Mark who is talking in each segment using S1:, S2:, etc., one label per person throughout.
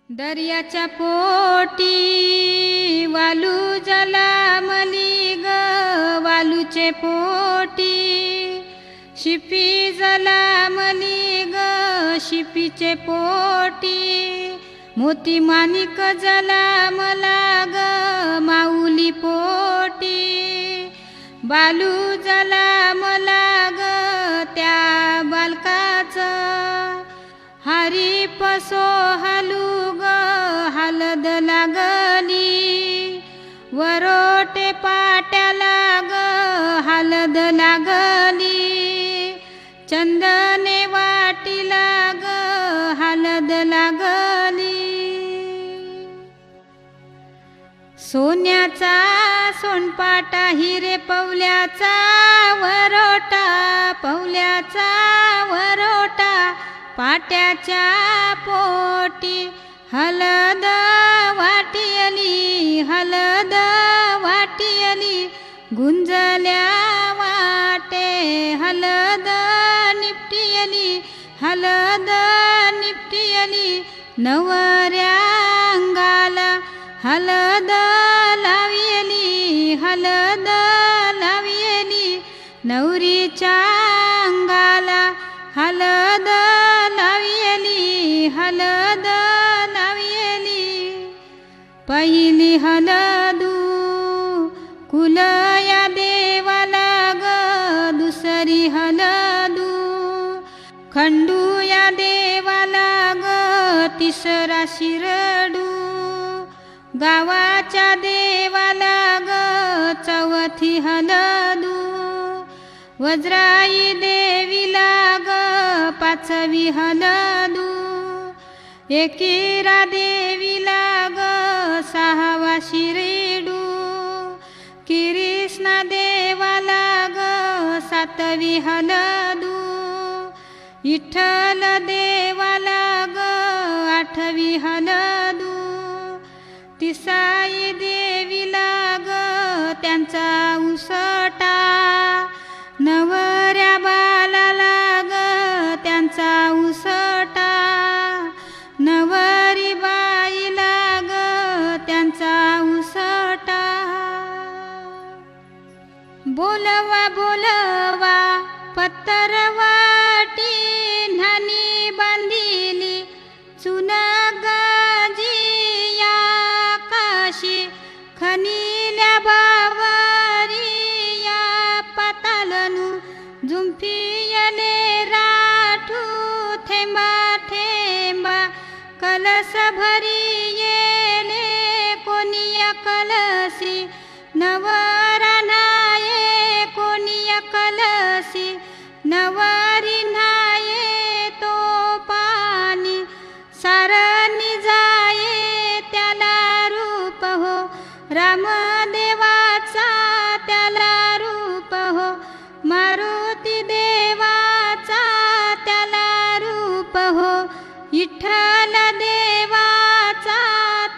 S1: दर्याच्या पोटी वालू जलामली ग, वालूचे पोटी शिपी जलामली ग, शिपीचे पोटी मोती माणिक जलामला ग, माऊली पोटी बालू जलामला ग, त्या बालकाचं हारी पसो हालू ग, हालद लागली वरोटे पाट्याला ग, हालद लागली चंदने वाटीला ग, हालद लागली सोन्याचा सोनपाटा हिरे पवल्याचा वरोटा, पवल्याचा वरोटा पाट्याच्या पोटी हलद वाटियली, हलद वाटियली गुंजल्या वाटे हलद निपटियली, हलद निपटियली नवऱ्या अंगाला हलद लावियली, हलद लावियली नवरीच्या अंगाला हलद लावियली, हलद लावियली पहिली हलदू कुलया देवाला ग, दुसरी हलदू खंडू या देवाला ग, तिसरा शिरडू गावाच्या देवाला ग, चौथी हलदू वज्राई देवीला ग, पाचवी हलदू एकीरा देवीला ग, सहावा शिरेडू कृष्णा देवाला ग, सातवी हलदू विठ्ठल देवाला ग, आठवी हलदू तिसाई देवीला ग, त्यांचा उसटा नवऱ्या बालाला ग, त्यांचा उसटा नवरी बाईला ग, त्यांचा उसटा बोलवा बोलवा पत्तरवाटी न्हाणी बांधिली चुन गजिया काशी खनिल्या बावरिया पातालनु जुंफियले राठू थेंबा थेंबा कलस भरी येले कोनिया कलसी नवरा नाये कोनिया कलसी नवारी नाये तो पाणी सारणी जाये त्याला रूप हो रामदेवाचा त्याला रूप हो मारुती देवाचा त्याला रूप हो विठ्ठल देवाचा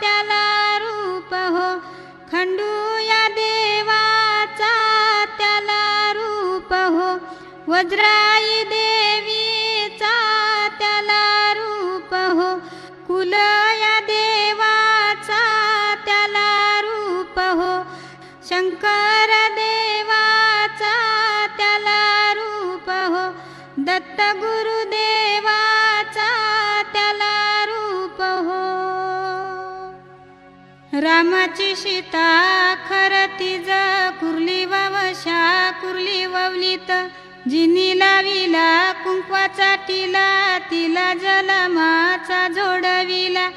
S1: त्याला रूप हो खंडू या देवाचा त्याला रूप हो वज्राई देवीचा त्याला रूप हो कुलया देवाचा त्याला रूप हो शंकर देवाचा त्याला रूप हो दत्त गुरुदेवाचा त्याला रूप हो रामाची सीता खरती ज कुर्ली ववशा कुर्ली ववलीत जिनी लाविला कुंकवाचा टिला तिला जलमाचा जोडविला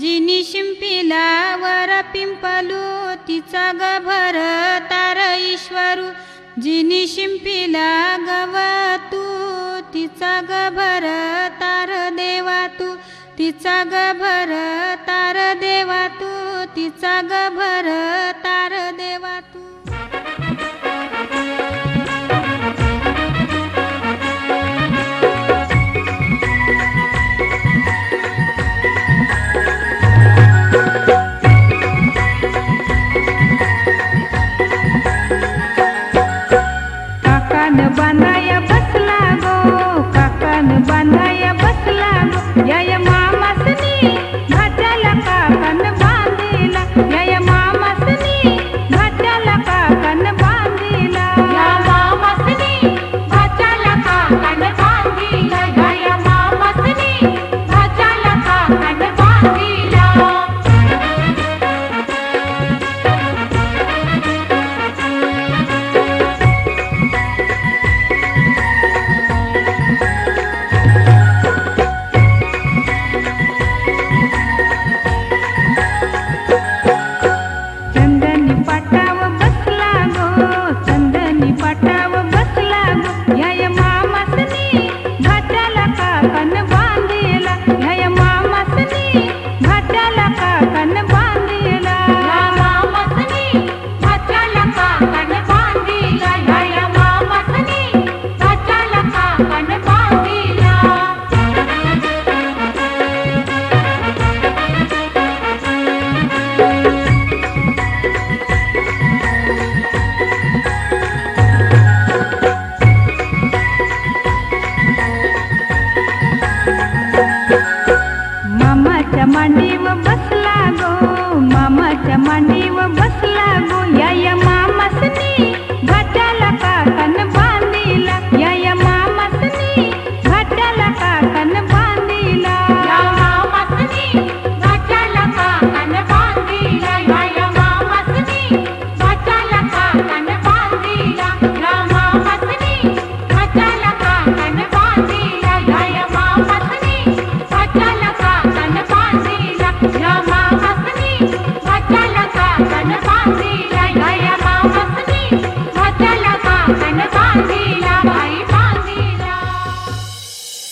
S1: जिनी शिंपीला वर पिंपलू तिचा गभर तार ईश्वरू जिनी शिंपीला गवतू तिचा गभर तार देवा तू तिचा गभर तार देवा तू तिचा गभर तार देवा तू
S2: काकान बांधाया बसला गो, काकान बांधाया बसला गो, या मामासनी भाच्याला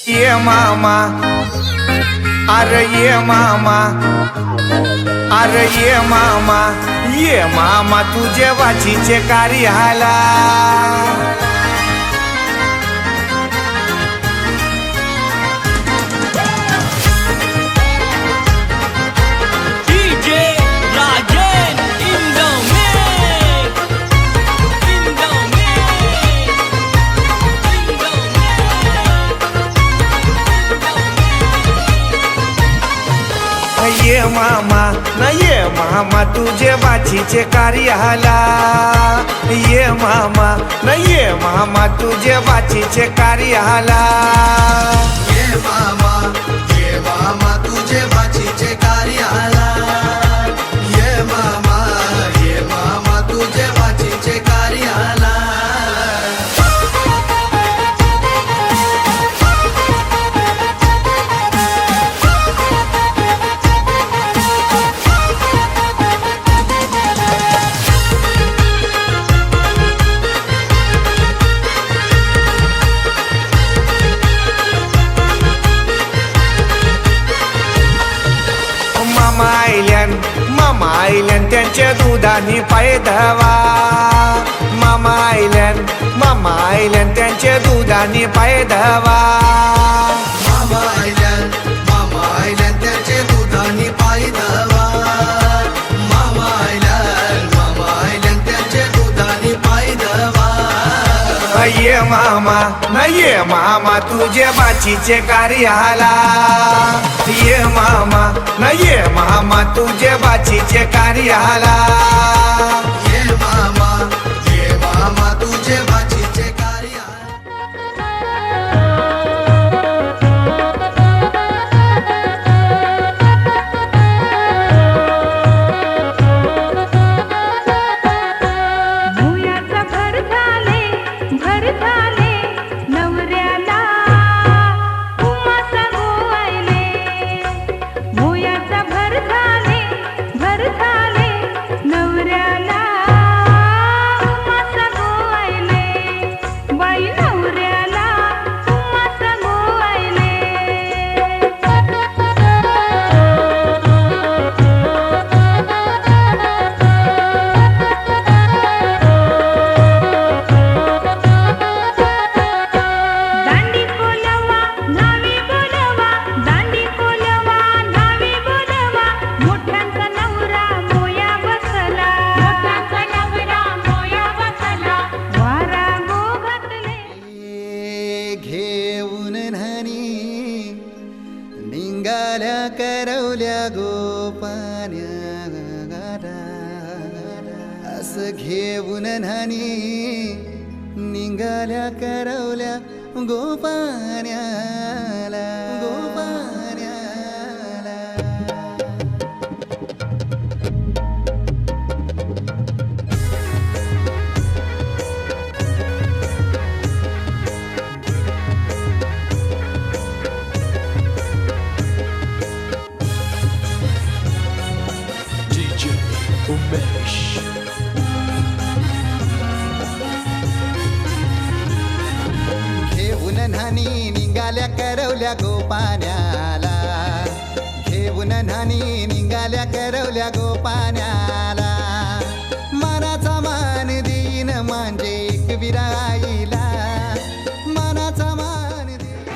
S3: ये मामा, अरे ये मामा, अरे ये मामा तुझे वाचीचे कार्याला. ये मामा न ये मामा तुझे बाचीचे कार्याला. ये मामा न ये मामा तुझे बाचीचे कार्याला.
S4: ये मामा तुझे बाचीचे कार्याला. ये मामा तुझे बाचीचे कार्याला.
S3: मामा आईल्यान त्यांच्या दुधानी पाय धवा. मामा आईल्यान त्यांच्या दुधानी पाय धवा.
S4: मामा आयल्यान त्याचे दुधानी पाय धवा. मामा आयल्यान त्याचे दुधानी पाय धवा.
S3: ये मामा न ये मामा तुझे बाचीचे कार्याला. ये मामा न ये मामा तुझे बाचीचे कार्याला.
S4: ये मामा तुझे बाचीचे कार्याला.
S2: भुयाचं भर झाले नवऱ्याला उमास गोवायले. भुयाचं भर झाले नवऱ्याला उमास गोवायले. बाई नवऱ्याला उमास गोवायले. दांडी कोलवा नावी बोलवा. दांडी कोलवा नावी बोलवा. मोठ्यांचा नवरा मोया बसला. वारा गो घातले.
S4: घेऊन न्हाणी निंगाल्या करवल्या गोपान्या. असं घेऊन न्हाणी निंगाल्या करवल्या गोपान्याला.
S5: DJ Umesh.
S4: घेऊन न्हाणी निघाल्या करवल्या गोपान्याला. घेऊन न्हाणी निघाल्या करवल्या गोपान्याला. मनाचा मान देईन म्हणजे विराईला. मनाचा मान देईन.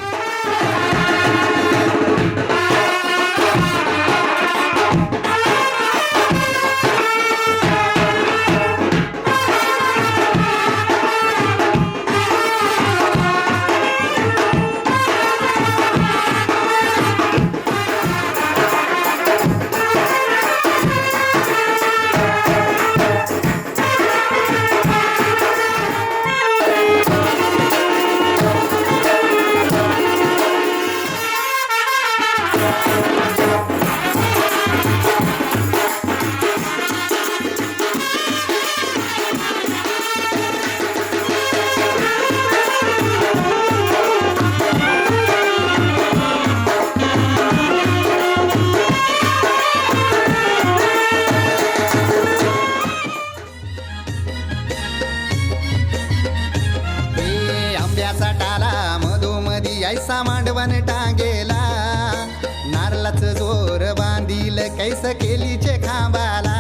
S4: कैसा मांडवन टांगेला नारळाचं जोर बांधील कैस केलीचे खांबाला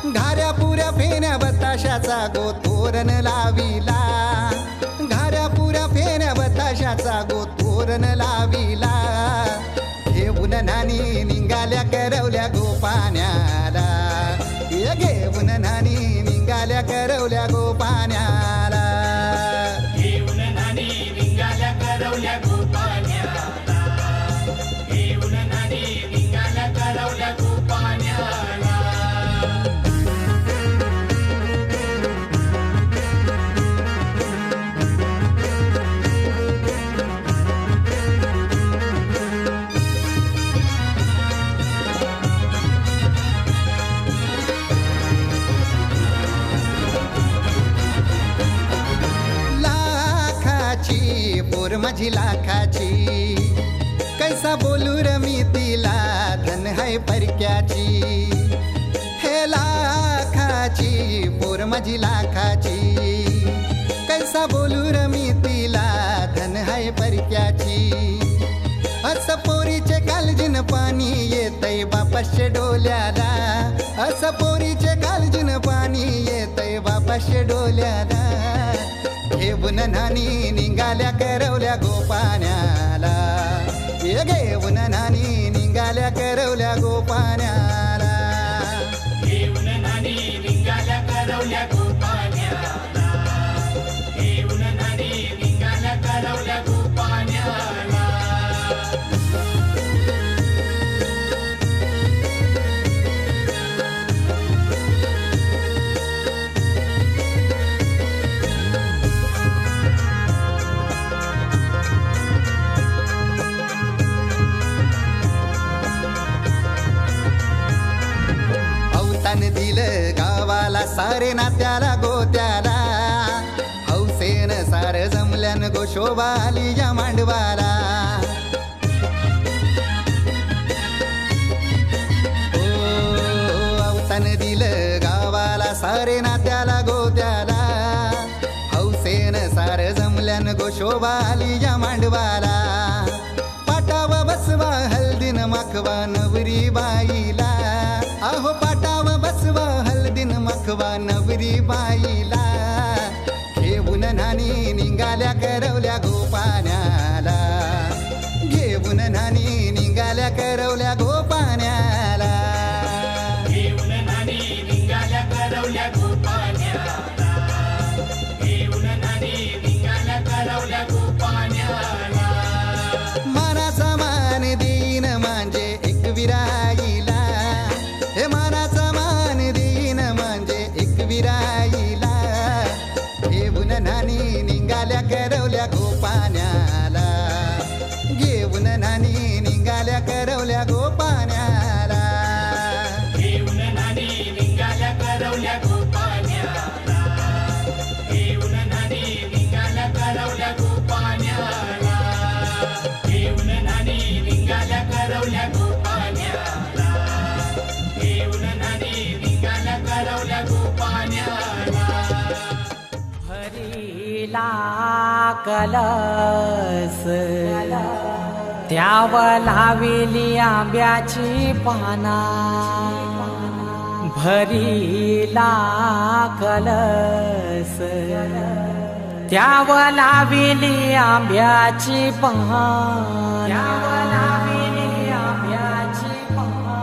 S4: घाऱ्या पुऱ्या फेण्या बताशाचा गोतोरण लाविला घाऱ्या पुऱ्या फेण्या बताशाचा गोतोरण लाविला घेऊन नानी निघाल्या करवल्या गोपाण्याला घेऊन नानी निघाल्या करवल्या गोपाण्याला
S5: घेऊन नानी निघाल्या करवल्या गोपाण्याला घेऊन नानी निघाल्या करवल्या गोपाण्याला
S4: पोर माझी लाखाची कैसा बोलू र मी तिला धन है परक्याची हे लाखाची पोर माझी लाखाची कैसा बोलू र मी तिला धन है परक्याची असं पोरीचे कालजीन पाणी येतय बापाशे डोल्याला असं पोरीचे कालजीन पाणी येतय बापाशे डोल्याला घेऊन नानी निघाल्या करवल्या गोपाण्याला घेऊन नानी निघाल्या करवल्या गोपाण्याला
S5: घेऊन नानी निघाल्या करवल्या गोपाण्याला घेऊन नानी निघाल्या करवल्या गोपाण्याला
S4: दिलं गावाला सारे नात्याला गोत्याला हौसेन सार जमल्यान गो शोभा आली या मांडवाला अवसान दिलं गावाला सारे नात्याला गोत्याला हौसेन सार जमल्यान गो शोभा आली या मांडवाला पाटावा बसवा हल्दीन माखवा नवरी बाईला अहो पाटावा बसवा हल्दीन मखवा नवरी बाईला घेऊन नानी निघाल्या करवल्या गोपाण्याला घेऊन नानी निघाल्या करवल्या गोपाण्याला
S5: घेऊन नानी निघाल्या करवल्या गोपाण्याला घेऊन नानी निघाल्या करवल्या गोपाण्याला
S4: मानाचा मान देईन म्हणजे एक विराईला हे मानाचा मान देईन म्हणजे एक विराईला घेऊन नानी निघाल्या करवल्या गोपाण्याला घेऊन नानी निघाल्या करवल्या गोपाण्याला
S5: घेऊन नानी निघाल्या करवल्या गोपाण्याला घेऊन नानी निघाल्या करवल्या गोपाण्याला घेऊन नानी निघाल्या करवल्या गोपाण्याला घेऊन नानी निघाल्या करवल्या गोपाण्याला
S6: भरीला कलस त्यावर लाविली आंब्याची पाना भरीला कलस त्यावर लाविली आंब्याची पाना त्यावर लाविली आंब्याची पाना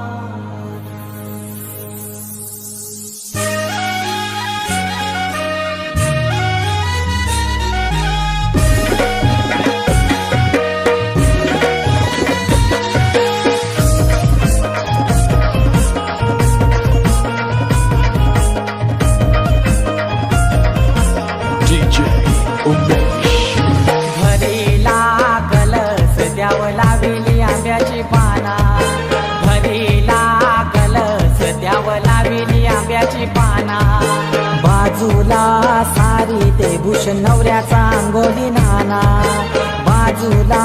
S5: DJ Umesh
S6: भरीला कलस द्यावं लाविली आंब्याची पाना भरीला कलस द्यावं लाविली आंब्याची पाना बाजूला सारी ते भूषण नवऱ्याचा अंगोली नाना बाजूला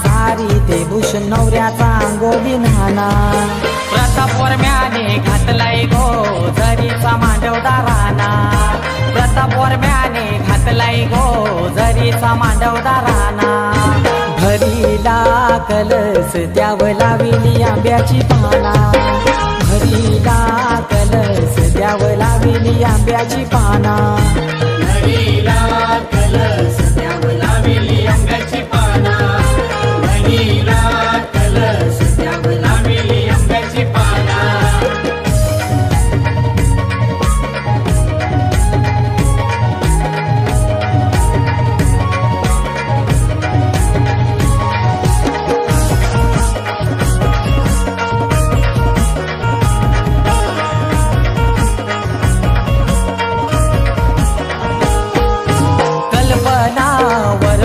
S6: सारी ते भूषण नवऱ्याचा अंगोली नाना प्रतापवर्म्याने घातलाय गो झरीचा मांडवदा राणा प्रतापवर्म्याने घातलाय गो झरीचा मांडवदा राणा कलस द्यावं लाविली आंब्याची पाना घरीला कलस द्यावं लाविली आंब्याची पाना
S5: घरीला कलस द्यावं लाविली आंब्याची पाना घरीला कलस द्यावं लाविली आंब्याची पाना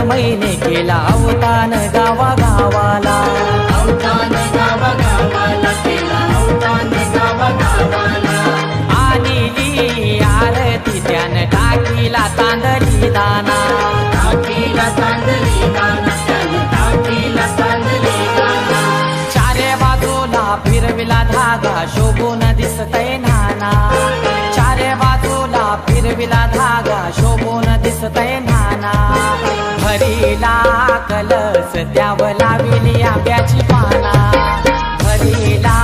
S6: महिने केला अवतान गावागावाला
S5: अवतान गावागावाला केला अवतान गावागावाला
S6: आलेली आरती त्यानं टाकीला तांदळी दाना
S5: टाकीला तांदळी दाना त्यानं टाकीला तांदळी दाना
S6: चारे बाजूला फिरविला धागा शोभून दिसतय नाना चारे बाजूला फिरविला धागा शोभून दिसतय नाना घरीला कलस द्यावं लाविली आंब्याची पाना घरीला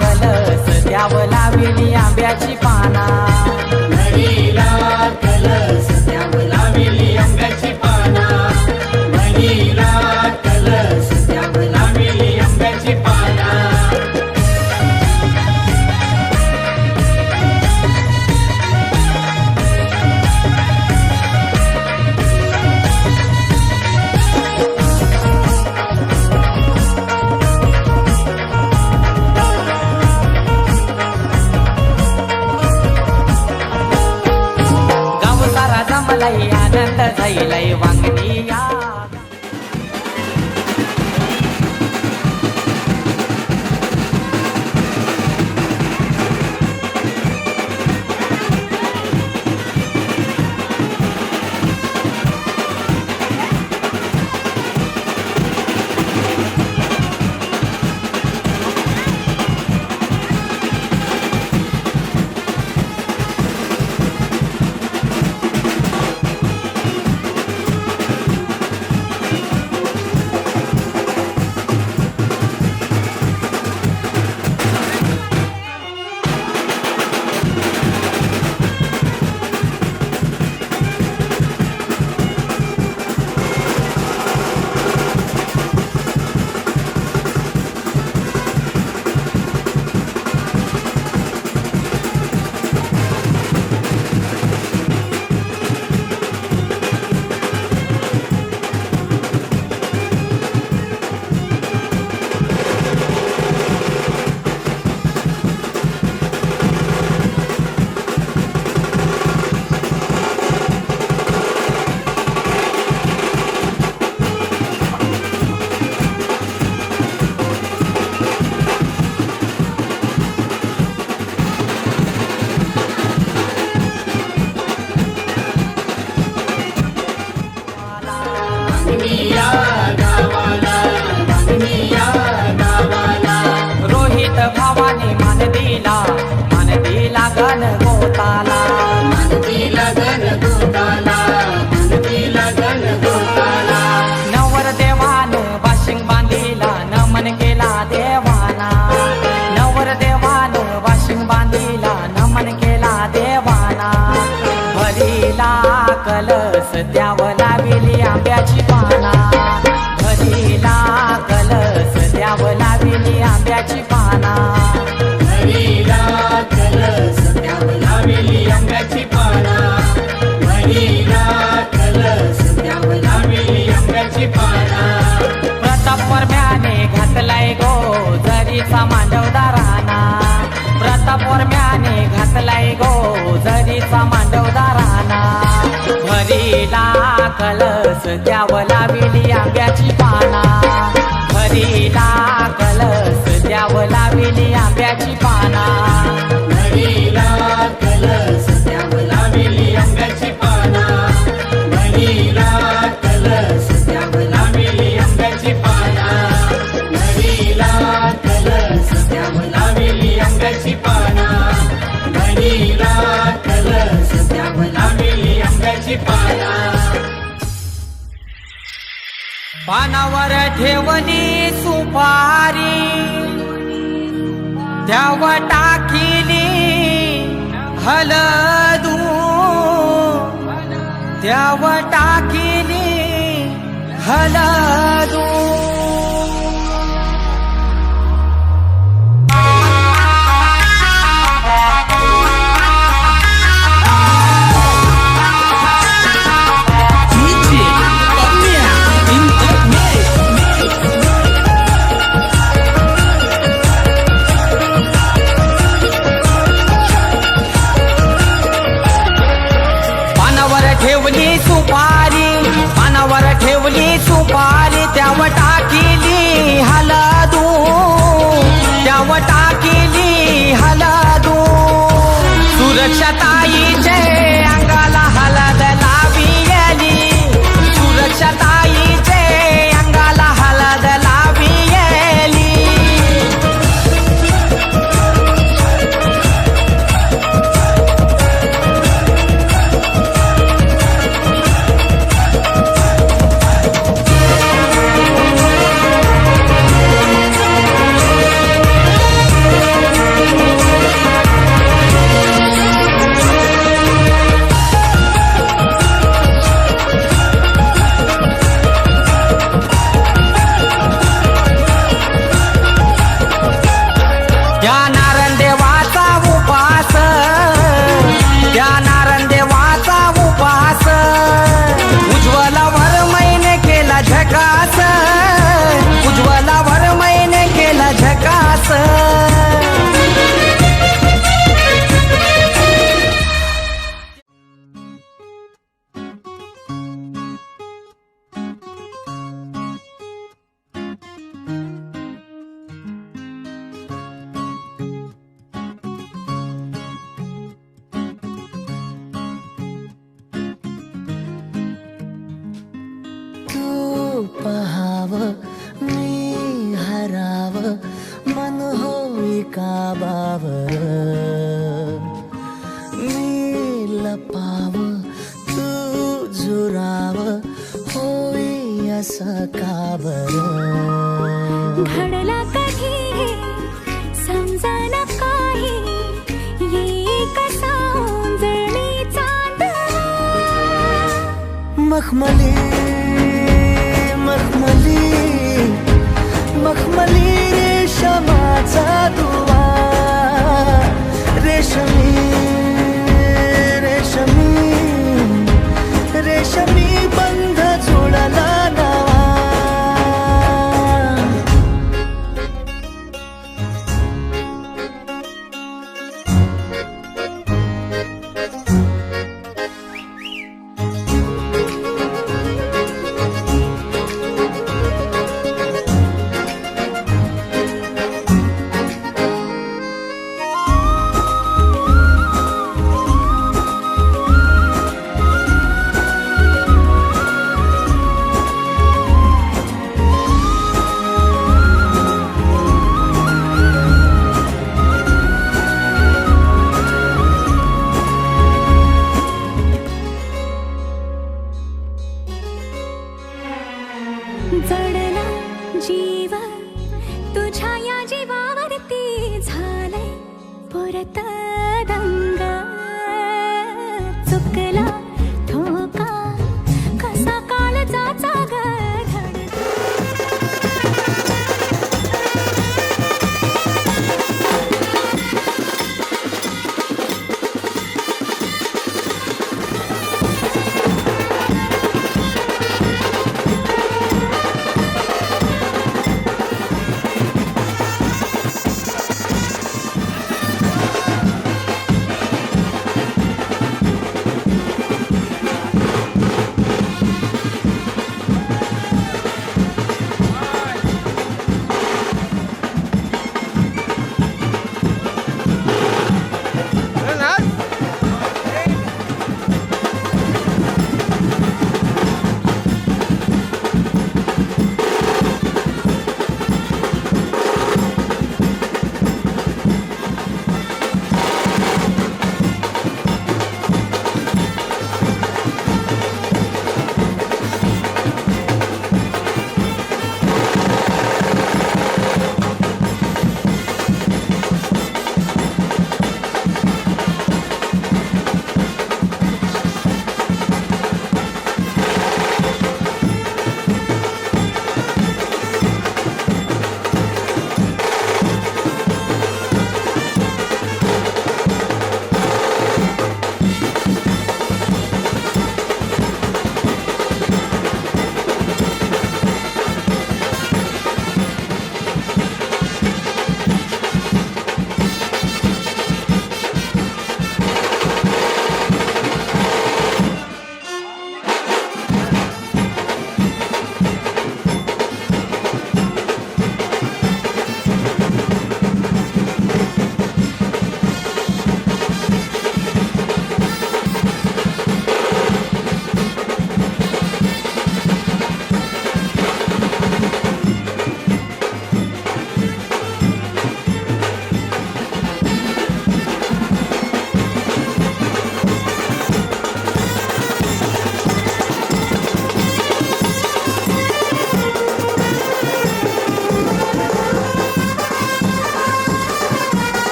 S6: कलस द्यावं लाविली आंब्याची पाना
S5: घरीला कलस द्यावं लाविली आंब्याची पाना घरीला कलस द्यावं लाविली आंब्याची पाना
S6: जमलय आनंद झाइलय वांगणी या रोहित भावाने मान दिला गण गोताला नवर देवान वाशिंग बांधिला नमन केला देवाना नवर देवान वाशिंग बांधिला नमन केला देवाना भरीला कलस द्यावं लाविली आंब्याची पाना घरीला कलस द्यावं लाविली आंब्याची पाना
S5: घरीला कलस द्यावं लाविली आंब्याची पाना घरीला कलस द्यावं लाविली आंब्याची पाना
S6: प्रताप परम्याने घातलाय गो जरीचा मांडवदाराना प्रताप परम्याने घातलाय गो जरीचा मांडवदाराना घरीला कलस द्यावं लाविली आंब्याची पाना घरीला कलस द्यावं लाविली आंब्याची पाना
S5: घरीला कलस द्यावं लाविली आंब्याची पाना घरीला कलस द्यावं लाविली आंब्याची पाना घरीला कलस द्यावं लाविली आंब्याची पाना घरीला कलस द्यावं लाविली आंब्याची पाना
S6: पानावर ठेवली सुपारी त्यावर टाकिली हलदू त्यावर टाकिली हलदू ठेवली सुपारी पानावर ठेवली सुपारी त्यावर टाकिली हलदू त्यावर टाकिली हलदू सुरक्षाताईचे अंगाला हलद लाविली सुरक्षाताईचे अंगाला हलद लाविली
S7: पहाव मी हराव मन होई काबावर मी लपाव तू झुराव होई असं काबर
S2: घडला कधी समजायला काही ये कसा उंजळी चांद
S7: मखमली मखमली मखमली रेशमाचा दुवा रेशमी रेशमी रेशमी बंध जुळला नवा
S2: जडला जीव तुझ्या या जीवावरती झालंय परत दंग चुकला ठोका कसा काळजाचा गधड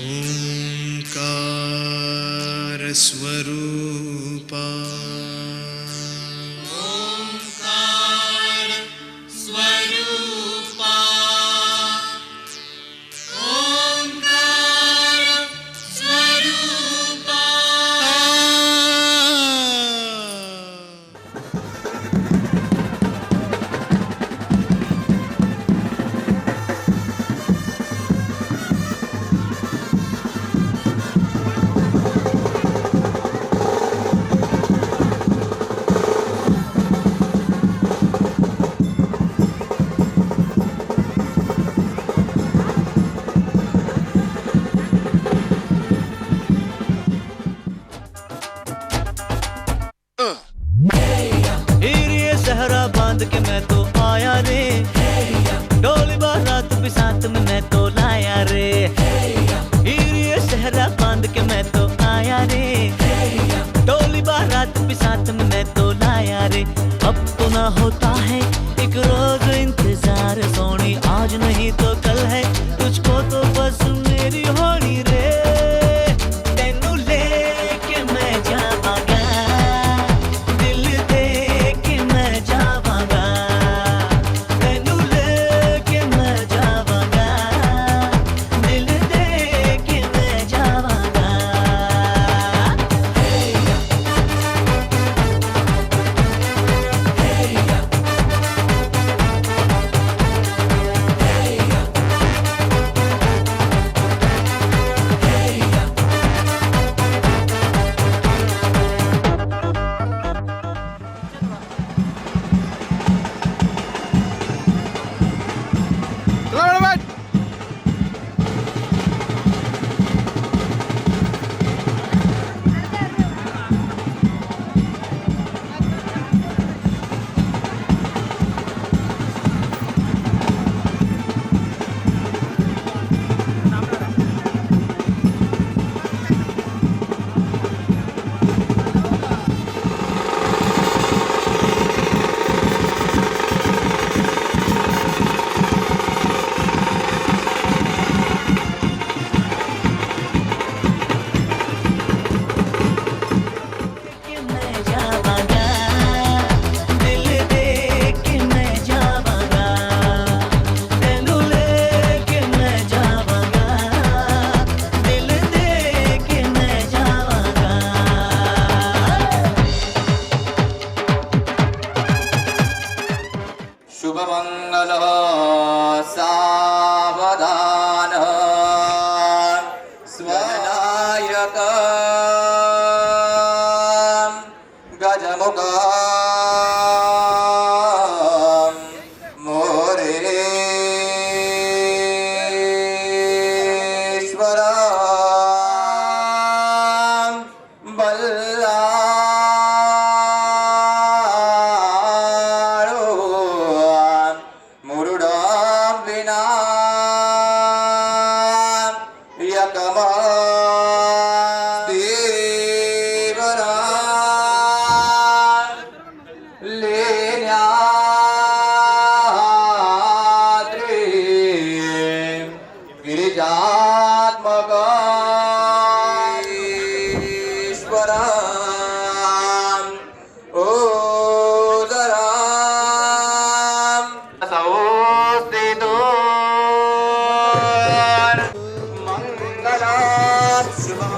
S8: ओंकार स्वरूपा ओंकार स्वरूपा ओंकार स्वरूपा
S7: ये सहरा बांध के मैं तो आया रे, डोली बारात भी साथ में मैं तो लाया रे। ये सहरा बांध के मैं तो आया रे, डोली बारात भी साथ में मैं तो लाया रे। अब तो ना होता है एक रोज इंतजार सोनी, आज नहीं तो कल है तुझको तो बस मेरी होनी रे। तेनू लेके मैं जावांगा, दिल दे के मैं जावांगा। तेनू लेके मैं जावांगा, दिल दे के मैं जावांगा।
S9: शुभमंगल सावधान स्वनायक गजमुख मोरेश्वर गिरिजात्मक ईश्वर ओदरा संस्थितो मंगला शुभं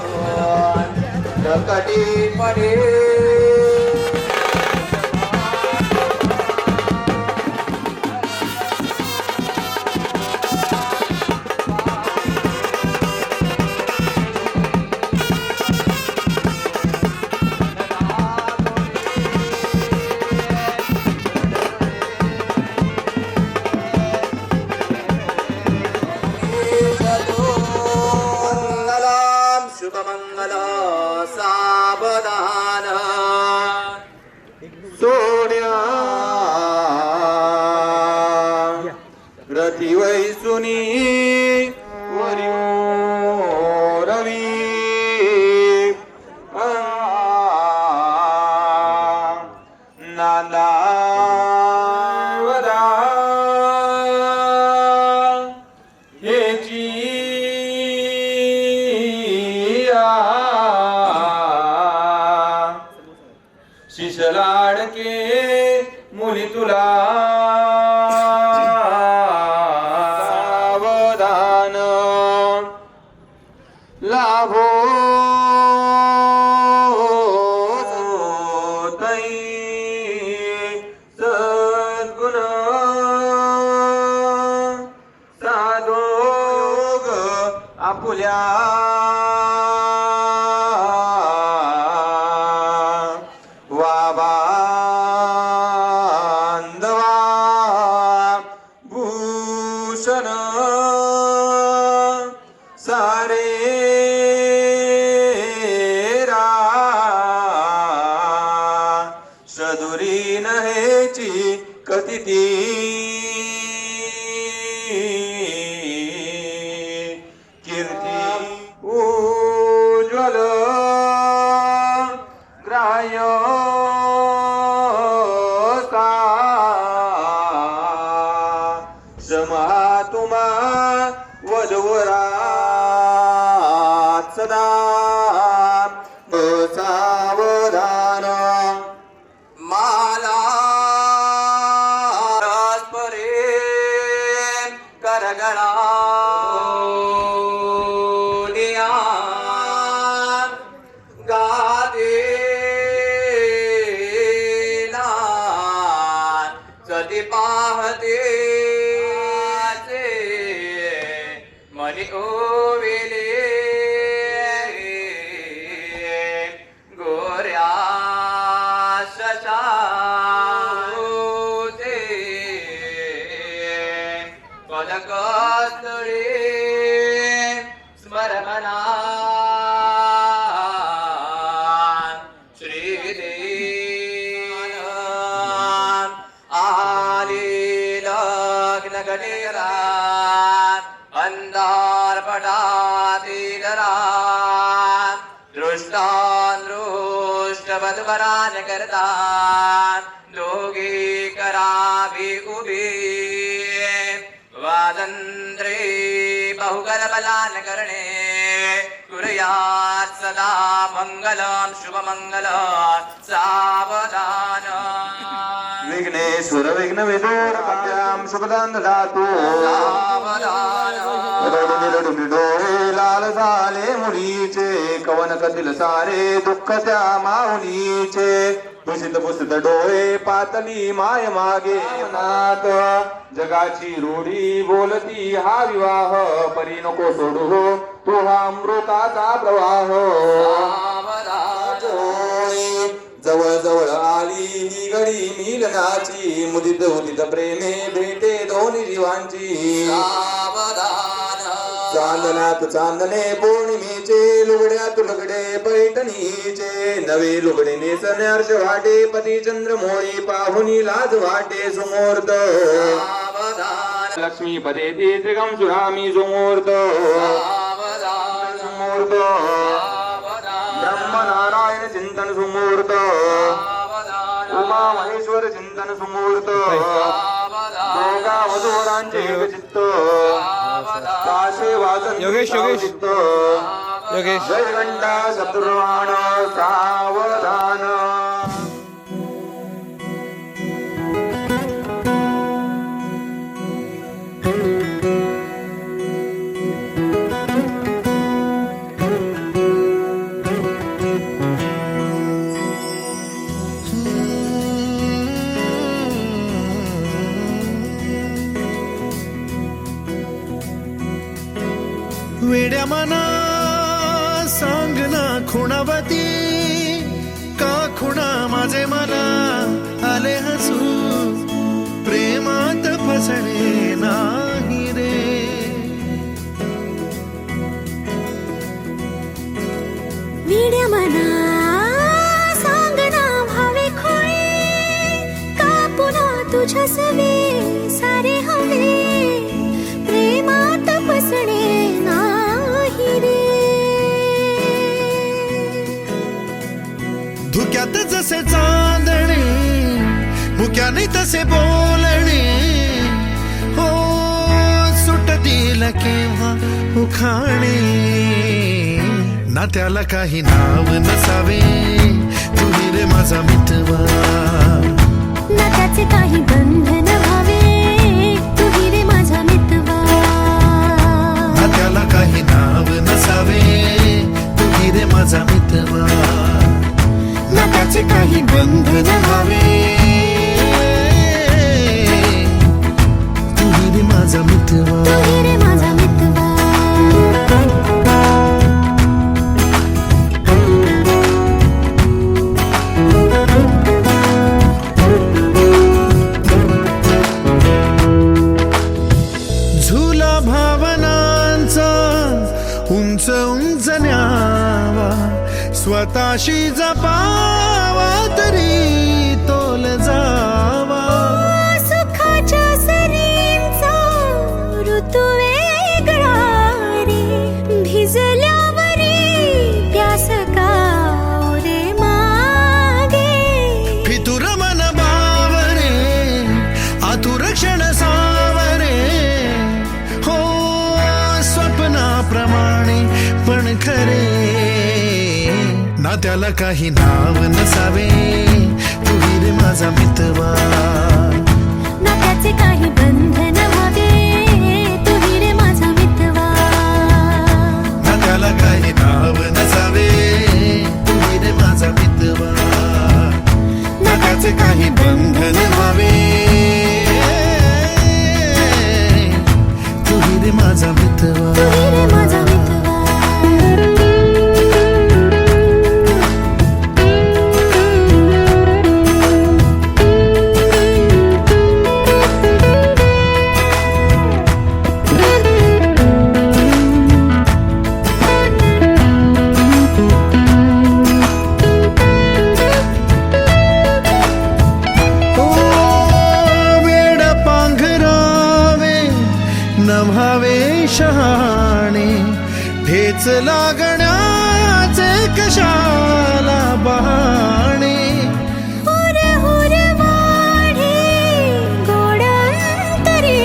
S9: प्रकटिपणे सावधान सोन्या रथी वैसुनी वर्यो रवी नांदावरा हेची आपुल्या वा बांधवा भूषण सारे सदुरी नहेची कथिती कीर्ती उज्ज्वल ग्राह्य समा तुम्हा वधुवरात सदा सावधान माला परे करगणा गादे सती पाहते मनी ओवेले गोऱ्या शशाते पदकस्तळे स्मरमना अंधार पटातीरा दृष्टान करता दोघे करावी उभे वादंद्रे बहुकर बलान करणे कुर्यात सदा मंगलम शुभमंगल सावधान विघ्नेश्वर विघ्न विदूरकाभ्यां शुभदान ददातु रडुनी डोळे लाल झाले मुलीचे कवन कतील सारे दुःख त्या माऊलीचे भूषित भूषित डोळे पातली माय मागे नाथ जगाची रूढी बोलती हा विवाह परी नको सोडू तू हा अमृताचा प्रवाह जवळ जवळ आली ही घडी मिलनाची मुदित उदित प्रेमे भेटे दोन्ही जीवांची चांदण्यात चांदणे पौर्णिमेचे लुगड्यात लुगडे पैठणीचे नवे लुगडे नेसणे हर्ष वाटे पती चंद्र मोळी पाहुनी लाज वाटे सुमूर्त लक्ष्मी पदे त्रिगम सुरामी सुमूर्त सुमूर्त ब्रह्म नारायण चिंतन सुमूर्त उमा महेश्वर चिंतन सुमूर्त दोघा वधूवरांचे एकचित्त काशे वाचन योगेश जय घंटा शत्रुवाण सावधान
S8: वेड्या मना सांग ना खुणावती का खुणा माझे मला आले हसू प्रेमात फसणे नाही रे
S2: वेड्या मना सांग ना भावे खोळे का पुन्हा तुझ्या सवे सारे हवे प्रेमात फसणे नाही रे
S8: धुक्यात जसे चांदणे मुक्याने तसे बोलणे हो सुटतील केव्हा उखाणे ना त्याला काही नाव नसावे तुही रे माझा मितवा
S2: ना त्याचे काही बंधन व्हावे तुही रे माझा मितवा
S8: ना त्याला काही नाव नसावे तुही रे माझा मितवा
S2: ना त्याचे काही बंधन व्हावे
S8: तुही रे माझा मितवा
S2: तुही रे माझा मितवा
S8: स्वतःशी जपावा तरी तोल जावा.
S2: सुखाच्या सरींचा ऋतू वेगळा रे, भिजल्यावरी प्यास का रे मागे.
S8: फितुर मन बावरे आतुर क्षण सावरे, हो स्वप्नाप्रमाणे पण खरे. ना त्याला काही नाव नसावे, तू रे माझा मितवा.
S2: ना त्याचे काही बंधन व्हावे, तू रे माझा मितवा.
S8: ना त्याला काही नाव नसावे, तू रे माझा मितवा. ना त्याचे काही बंधन व्हावे, तू रे माझा मितवा.
S2: तू रे माझा मितवा.
S8: नव्हावे शहाणे, ठेच लागण्याचे कशाला बहाणे.
S2: हुर हुर वाढे गोड अंतरी,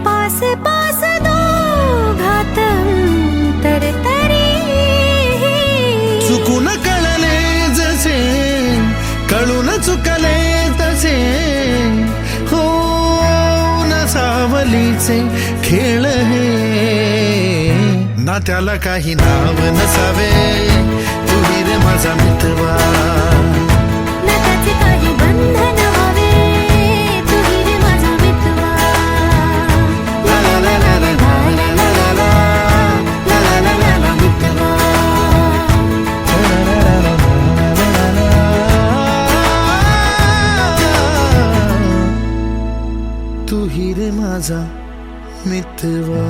S2: पास पास दोघात अंतर तरी.
S8: चुकून कळले जसे, कळून चुकले तसे, हो सावलीचे खेळ हे. ना त्याला काही नाव नसावे, तू रे माझा मितवा.
S2: ना त्याचे काही बंधन व्हावे, तू रे माझा मितवा.
S8: ला ला ला ला ला ला ला ला ला ला ला ला ला ला मितवा. तू रे माझा मितवा.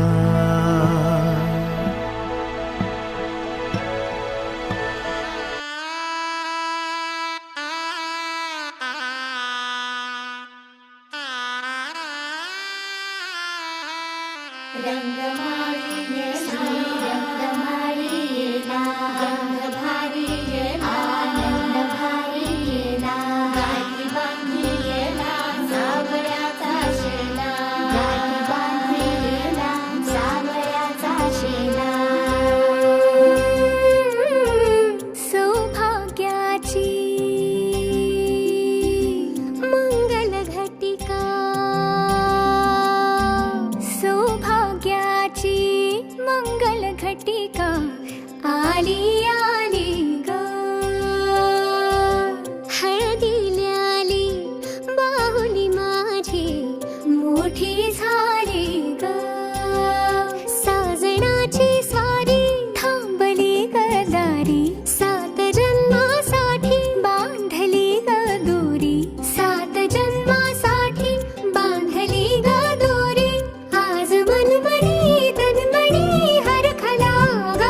S2: सौभाग्याची मंगल घटिका, सौभाग्याची मंगल घटिका आली आली ग. हळदीला आली बाहुली माझी मोठी झाली ग. साजणाची स्वारी थांबली गदारी, सात जन्मासाठी बांधली ग दोरी. सात जन्मासाठी बांधली ग दोरी. आज मनमणी तन्मणी हरखला ग.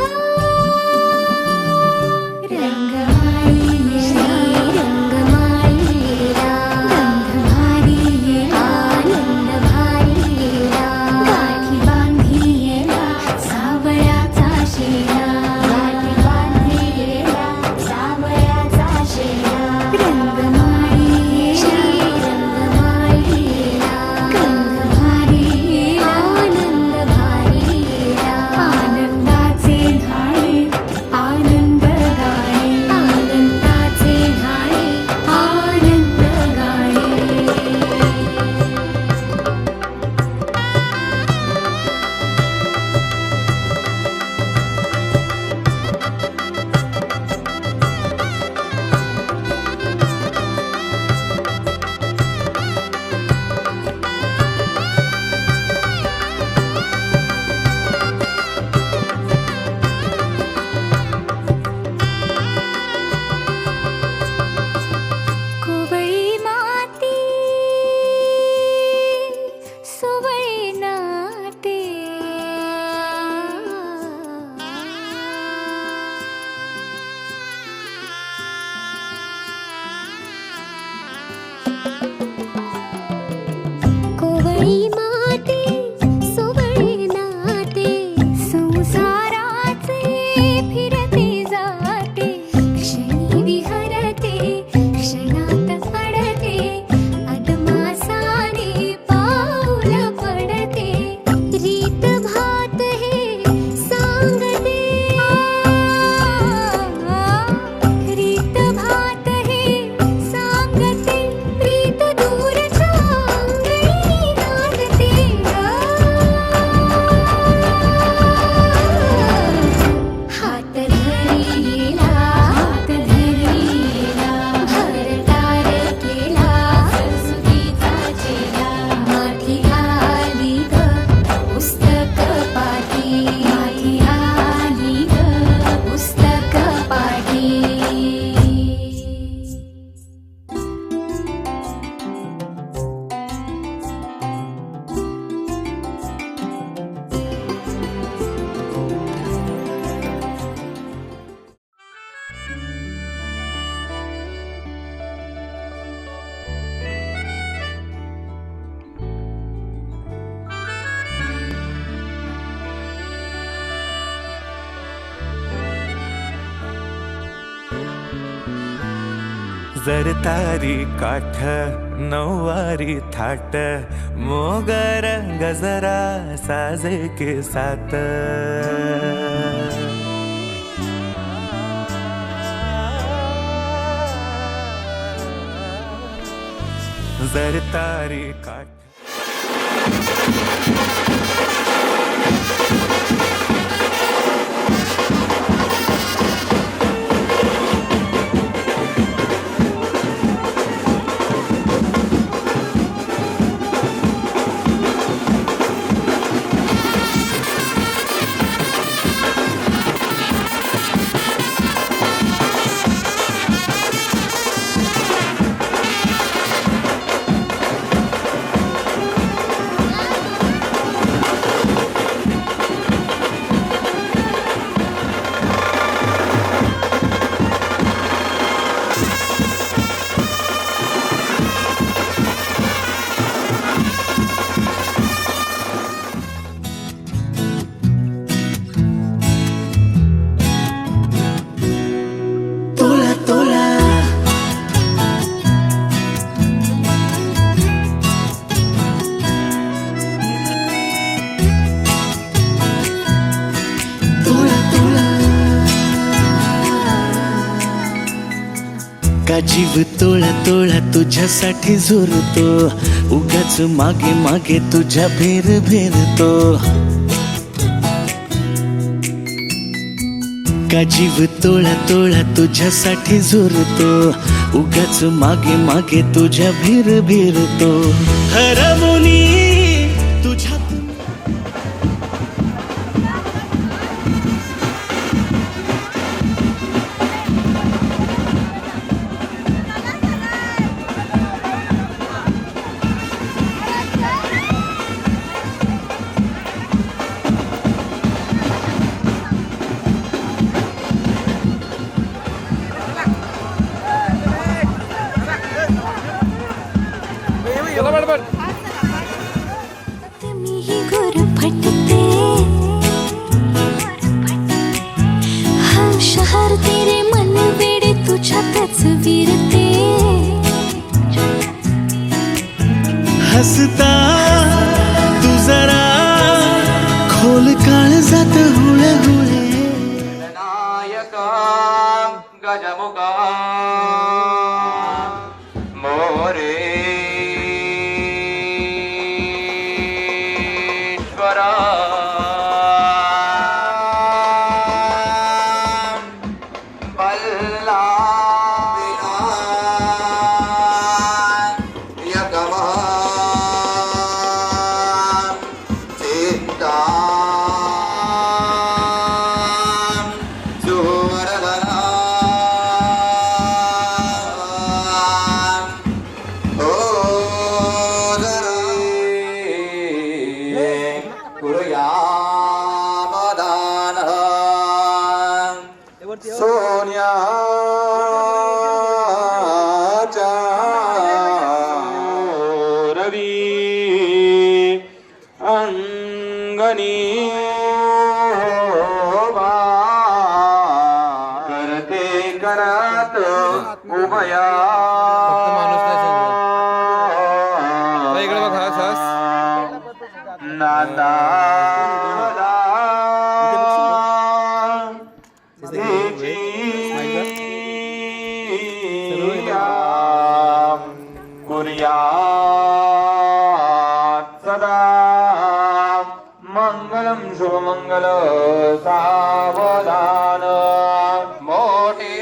S3: जरतारी काठ नऊवारी थाट मोगर गजरा साजे के साथ जरतारी काठ
S7: का जीव तोळा तोळा तुझ्यासाठी झुरतो उगाच मागे मागे तुझ्या भेर भेरतो का जीव तोळा तोळा तुझ्यासाठी झुरतो उगाच मागे मागे तुझ्या भेर भेरतो हरमुनी तुझ्या
S2: मीही गुरफटते हा शहर तेरे मन वेडे तुझ्यातच विरते
S7: हसता तू जरा खोल काळजात हुळे हुळे
S9: नायक गजमुखा मोरेश्वरा बल्ला विनायकमा चित्ता सुवरधरा कुर्यामदान सोन्याच्या रवी अंगणी करते करत उभया नांदा कुर्यात् सदा मंगलम शुभमंगल सावधान मोठे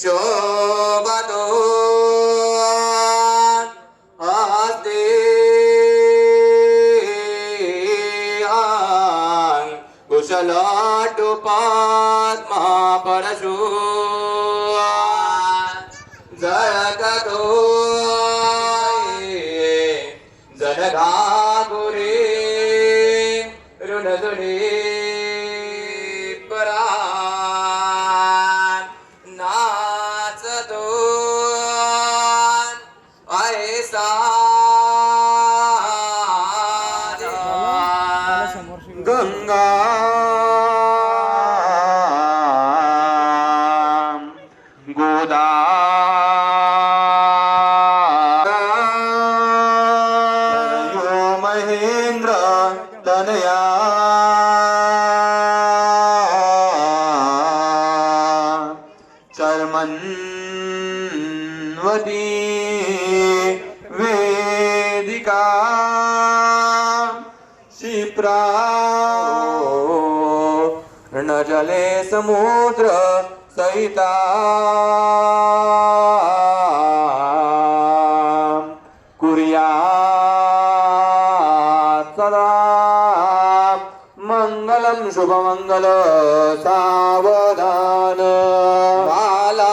S9: शोभतो आस्ते कुशलाटुपात महापरशु जळकतो जडगागुरे ऋणदुडे परा नाचतो ऐसा गंगा गोदा तनया चर्मन्वती वेदिका क्षिप्रा जले समुद्र सहिता कुर्यात् सदा मंगलम शुभमंगल सावधान बाला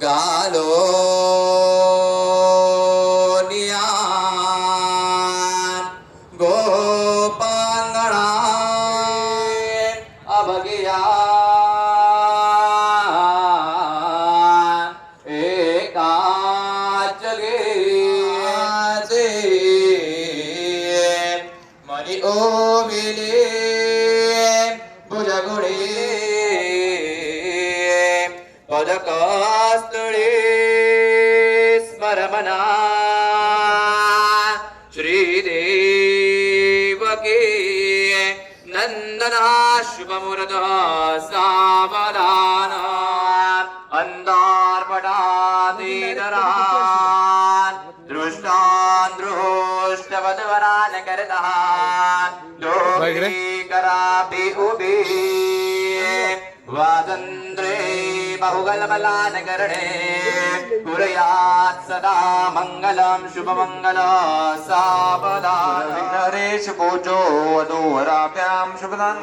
S9: गालो गोपांगणा अभगिया एकाच गेचे मनी ओविले भुजगुणे पदकास्तळे स्मरमना श्रीदेवके नंदना शुभमुहूर्त सावधान अंधारपटादीधरान् दृष्टान् दृष्टवधवरान् करतः दोघी करापि उभे वादन्द्रे बहुगलबलान् करणे कुर्यात् सदा मंगलम शुभमंगल सावधान नरेश पूजो वधूवराभ्याम शुभदान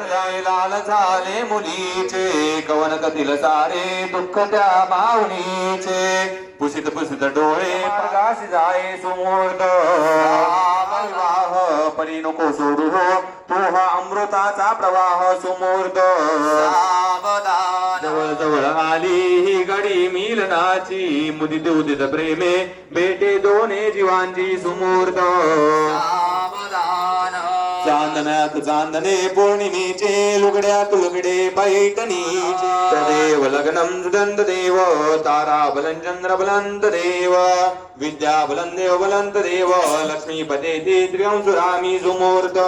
S9: लाल झाले मुलीचे कवन कतील सारे दुःख त्या माऊलीचे पुसित पुसित डोळे प्रकाश जाय सुमुहूर्त विवाह परी नको सोडू हो तो हा अमृताचा प्रवाह सुमुहूर्त जवळ जवळ आली ही घडी मिलनाची मुदित उदित प्रेमे भेटे दोन्ही जीवांची सुमुहूर्त चांदण्यात चांदणे पौर्णिमेचे लुगड्यात लुगडे पैठणीचे तदेव लग्नम सुदंत देव तारा बलं चंद्र बलंत देव विद्या बलं देव बलंत देव लक्ष्मीपते त्रियांशुरामी सुमुहूर्त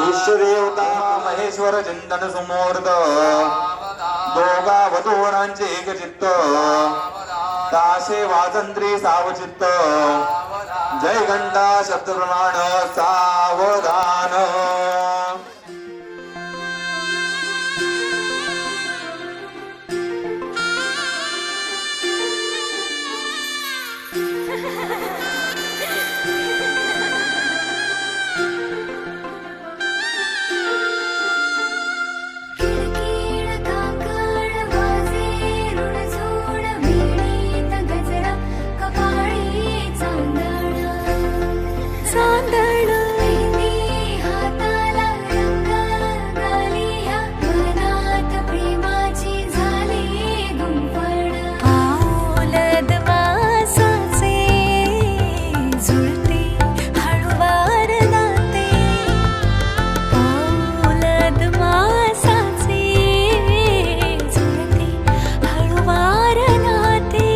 S9: ईश्वरदेवता महेश्वर चिंतन सुमुहूर्त दोघा वधूवरांचे एक चित्त ताशे वाजंत्री सावचित्त जय घंटा शब्द प्रमाण सावधान
S2: किळकिळ काकड वाजे रुणझुण वीणेत गजरा कपाळी चांदण मेहंदी हाताला रंग गालिया मनात प्रेमाची झाली गुंफण पाऊलद वासाचे जुळते हळुवार नाते पाऊलद वासाचे जुळते हळुवार नाते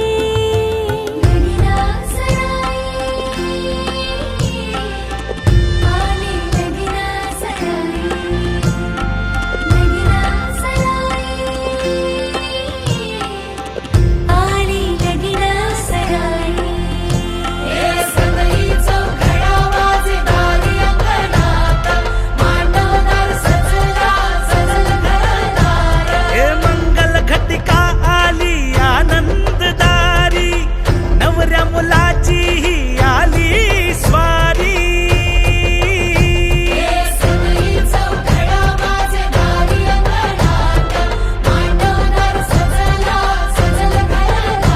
S2: लगीना सराई आली लगीना सराई आली लगीना सराई हे सगळी चौघडा वाजे दारी अंगणात मांडवदार सजला सजल घरदार
S7: हे मंगल घटिका आली आनंददारी नवऱ्या मुलाची ही आली स्वारी
S2: हे सगळी चौघडा वाजे दारी अंगणात मांडवदार सजला सजल घरदार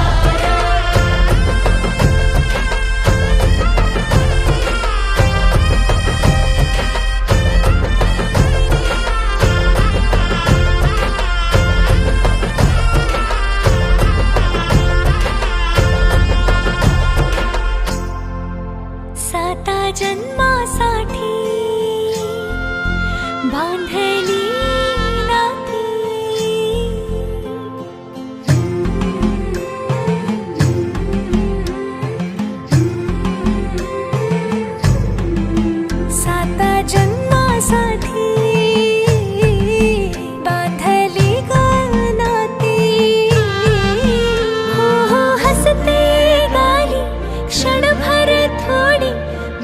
S2: साता जन्मासाठी बांधली नाती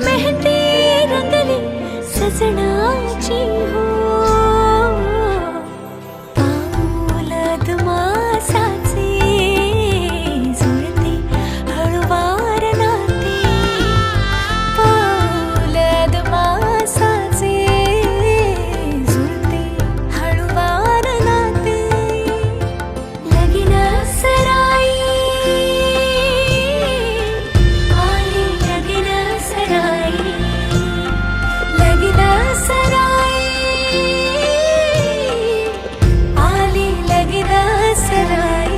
S2: मेहंदी रंगली सजनाची हो पाऊल अदमासाचे जुळते हळुवार नाते पाऊल अदमासाचे जुळते हळुवार नाते लगीन सराई आली लगीन सराई लगीन सराई आली लगीन सराई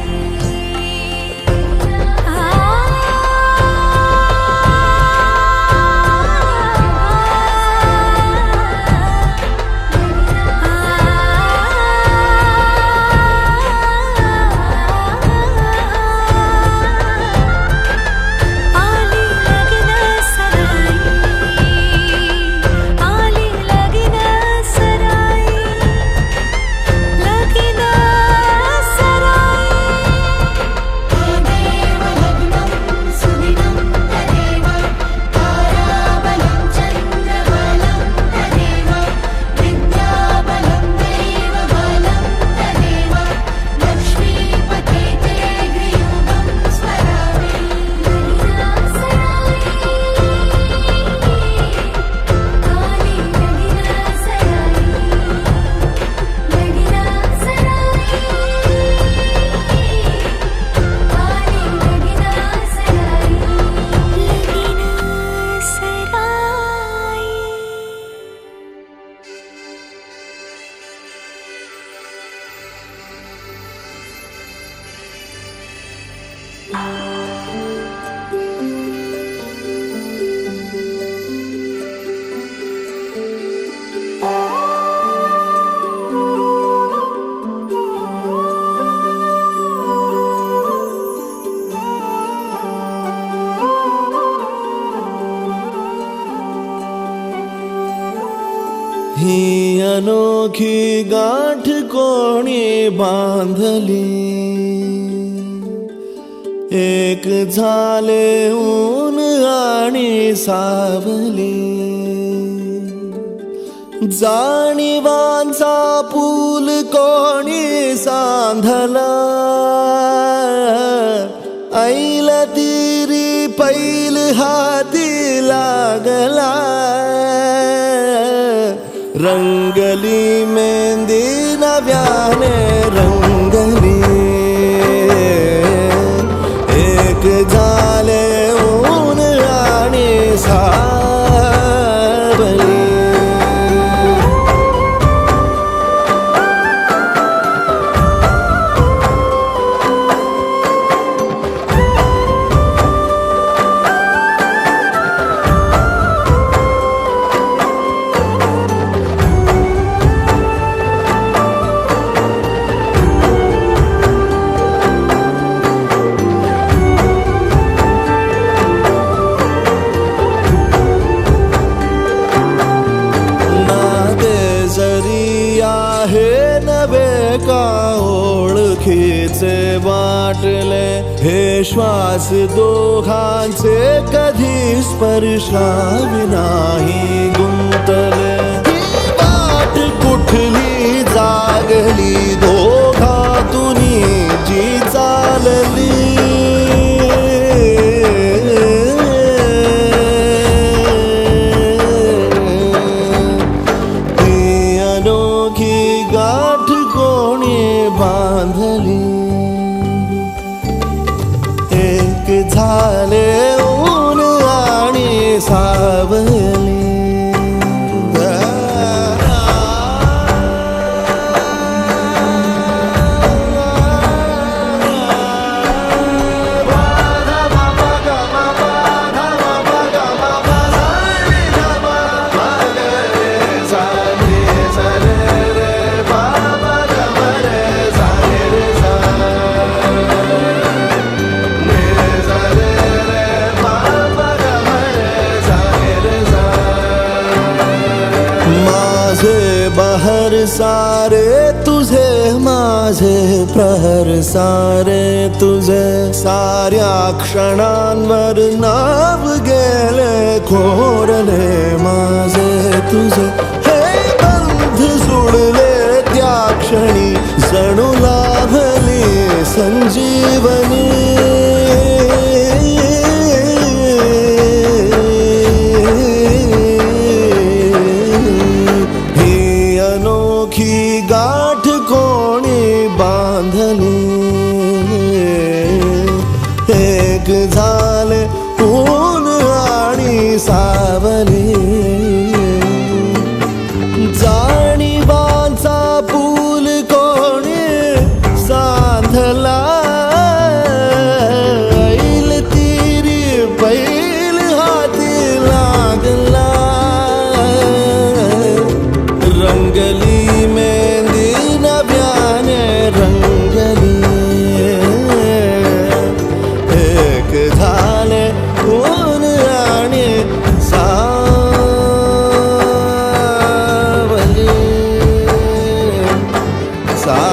S2: आली लगीन सराई आली लगीन सराई लगीन सराई देव लग्नं सुदिनं तदेव ताराबलं चन्द्रबलं तदेव विद्याबलं देवबलं तदेव लक्ष्मीपते ते गृहं स्वरामि लगीन सराई आली लगीन सराई लगीन सराई आली लगीन
S3: ही अनोखी गाठ कोणी बांधली एक झाले ऊन आणि सावली जाणीवांचा पूल कोणी सांधला ऐल तिरी पैल हाती लागला रंगली मेहंदी नव्याने रंगली एक झाले ऊन आणि सावली ओळखीचे वाटले हे श्वास दोघांचे कधी स्पर्शावी नाही गुंतले ही वाट कुठली जागली दोघातून जी चालली एक झाले ऊन आणि सावली बहर सारे तुझे माझे प्रहर सारे तुझे साऱ्या क्षणांवर नाव गेले
S8: कोरले माझे तुझे हे बंध जुळले त्या क्षणी जणू लाभली संजीवनी ही अनोखी गाठ कोणी बांधली एक झाले ऊन आणि सावली जाणीवांचा पूल कोणी सांधला ऐल तिरी बैल हाती लागला रंगली मेहंदी नव्याने रंगली एक झाले ऊन आणि सावली सावली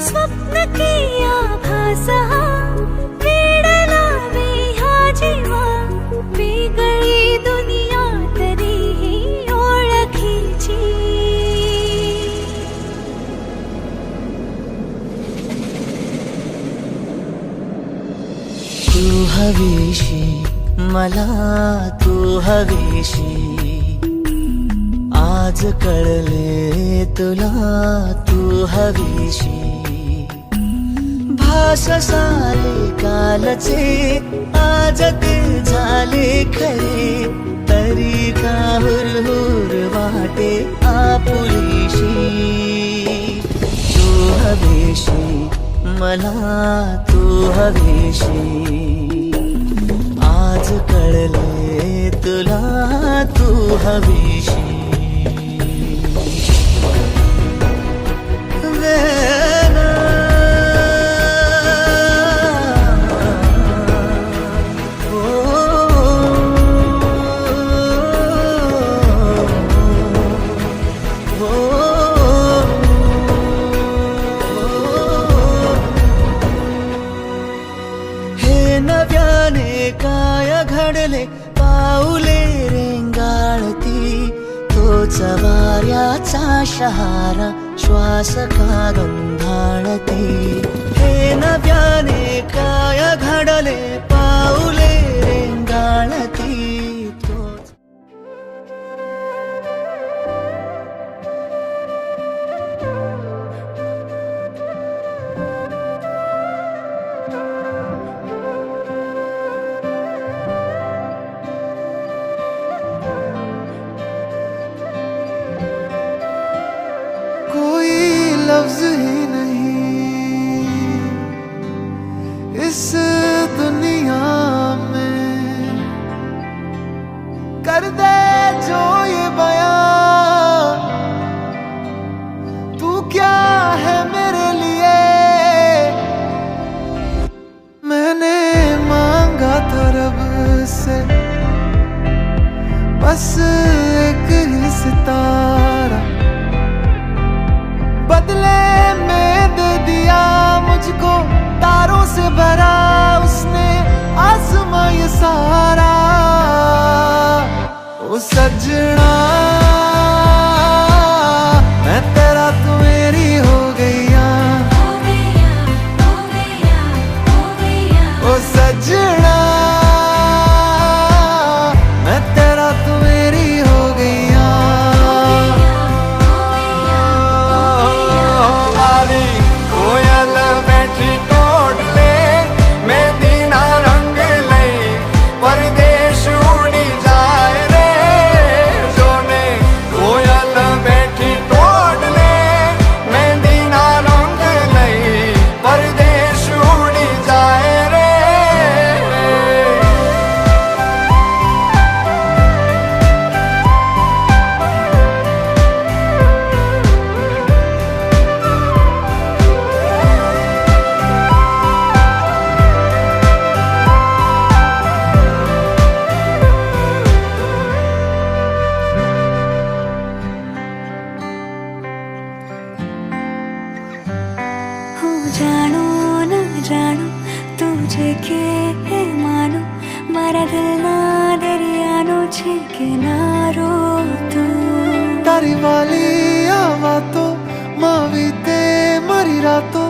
S2: स्वप्न किया भासा वेड लावे हा जीवा वेगळी दुनिया तरीही ओळखीची
S7: तू हवीशी मला तू हवीशी आज कळले तुला तू हवीशी भास सारे कालचे आज ते झाले खरे तरी का हुरहुर वाटे आपुलीशी तू हवीशी मला तू हवीशी आज कळले तुला तू हवीशी काय घडले पाऊले रेंगाळती तोच वाऱ्याचा शहारा श्वास का गंधाळती हे नव्याने काय घडले पाऊले रेंगाळती तोच
S8: लफ्ज ही नहीं इस दुनिया में कर दे जो ये बयां तू क्या है मेरे लिए मैंने मांगा था रब से बस एक ही सितारा बदले में दे दिया मुझको तारों से भरा उसने आसमां ये सारा ओ सजना मैं तेरा तू मेरी हो गईया ओ सजना मैं तेरा तू मेरी हो गईया
S2: मानो मारा दिल ना दरियानो छे किनारो तू
S8: तारी वाली आवा तो मावी ते मरी रातो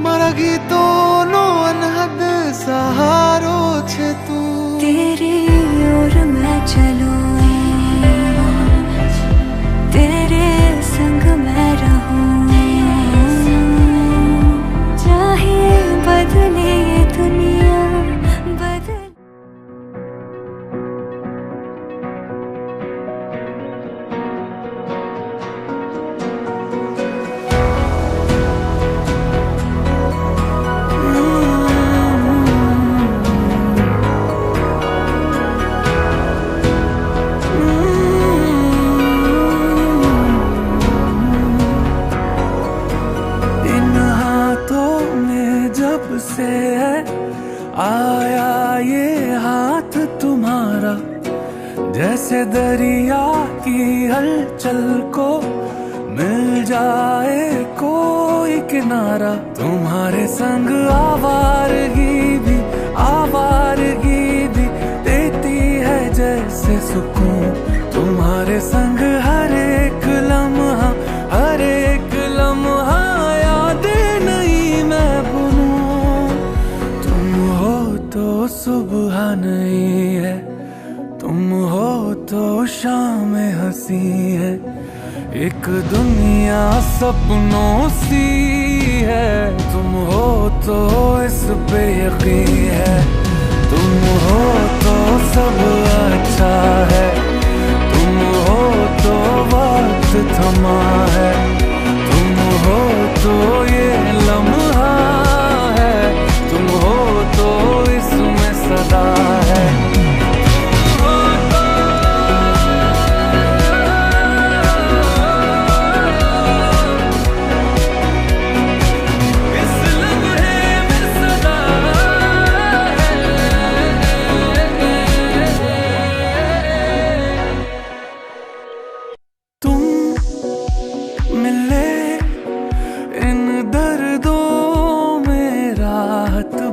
S8: मारा गीतो नो अनहद सहारो छे तू
S2: तेरी ओर मैं चलूं तेरे संग मैं रहूं चाहे बदले ये दुनिया बदले
S8: से आया ये हाथ तुम्हारा जैसे दरिया की हलचल को मिल जाए कोई किनारा तुम्हारे संग आवारगी भी देती है जैसे सुकून तुम्हारे संग हर एक लम्हा यादें नहीं मैं भूलूं तुम हो तो सुबह नहीं है तुम हो तो शाम हंसी है एक दुनिया सपनों सी है तुम हो तो इस पे यकीन है तुम हो तो सब अच्छा है तुम हो तो वक्त थमा है तुम हो तो ये लम्हा है तुम हो तो इसमें सदा है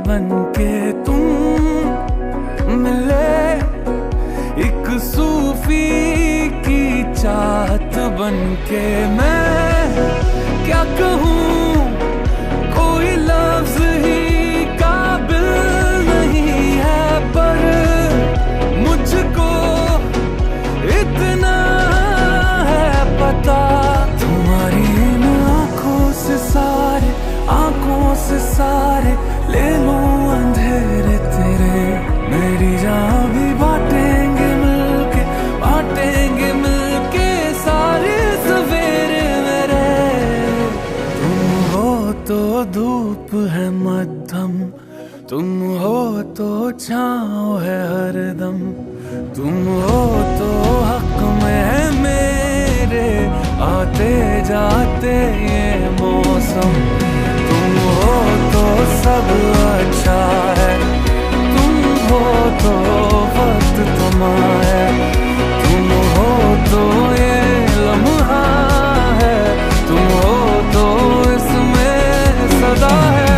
S8: बनके तुम मिले एक सूफी की चाहत बनके मैं क्या कहूँ कोई लफ्ज ही काबिल नहीं है पर मुझको इतना है पता तुम्हारी इन आँखों से सारे ले लो अंधेरे तेरे मेरी जान भी बांटेंगे मिलके सारे सवेरे मेरे तुम हो तो धूप है मध्यम तुम हो तो छाँव है हरदम तुम हो तो हक में है मेरे आते जाते ये मौसम तुम हो तो सब अच्छा है तुम हो तो वक्त तुम्हारा है तुम हो तो ये लम्हा है तुम हो तो इसमें सदा है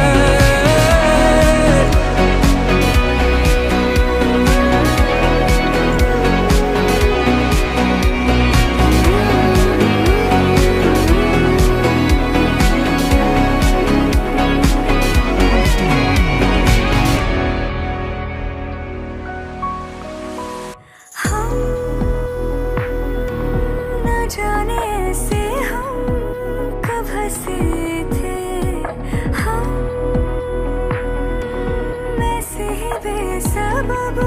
S2: जाने से हम कब हंसे थे हम वैसे ही बेसबब